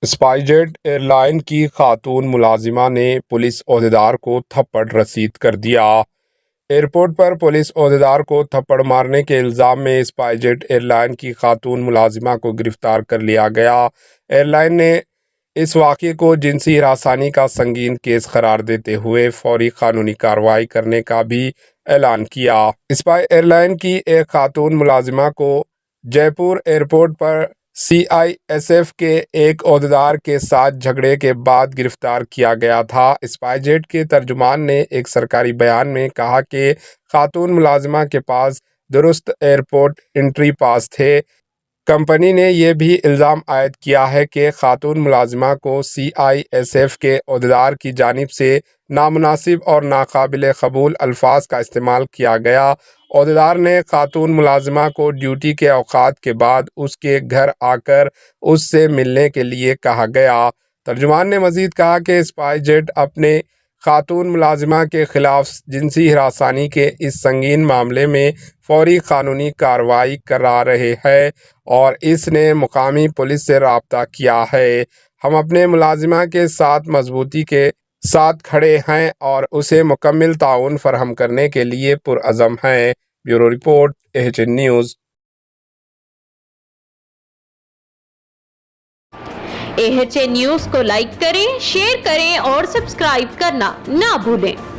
Spice jet air line کی خاتون ملازمہ نے پولیس عہدیدار کو تھپڑ رسید کر دیا۔ ایئرپورٹ پر پولیس عہدیدار کو تھپڑ مارنے کے الزام میں اسپائس جیٹ ایئر لائن کی خاتون ملازمہ کو گرفتار کر لیا گیا۔ ایئر لائن نے اس واقعے کو جنسی ہراسانی کا سنگین کیس قرار دیتے ہوئے فوری قانونی کارروائی کرنے کا بھی اعلان کیا۔ اسپائس ایئر لائن کی ایک خاتون ملازمہ کو جے پور ایئرپورٹ پر سی آئی ایس ایف کے ایک عہدیدار کے ساتھ جھگڑے کے بعد گرفتار کیا گیا تھا۔ اسپائس جیٹ کے ترجمان نے ایک سرکاری بیان میں کہا کہ خاتون ملازمہ کے پاس درست ایئرپورٹ انٹری پاس تھے۔ کمپنی نے یہ بھی الزام عائد کیا ہے کہ خاتون ملازمہ کو سی آئی ایس ایف کے عہدیدار کی جانب سے نامناسب اور ناقابل قبول الفاظ کا استعمال کیا گیا۔ عہدیدار نے خاتون ملازمہ کو ڈیوٹی کے اوقات کے بعد اس کے گھر آ کر اس سے ملنے کے لیے کہا گیا۔ ترجمان نے مزید کہا کہ اسپائس جیٹ اپنے خاتون ملازمہ کے خلاف جنسی ہراسانی کے اس سنگین معاملے میں فوری قانونی کارروائی کرا رہے ہیں اور اس نے مقامی پولیس سے رابطہ کیا ہے۔ ہم اپنے ملازمہ کے ساتھ مضبوطی کے ساتھ کھڑے ہیں اور اسے مکمل تعاون فراہم کرنے کے لیے پرعزم ہیں۔ Bureau report AHN news. AHN news کو لائک کریں، شیئر کریں اور سبسکرائب کرنا نہ بھولیں۔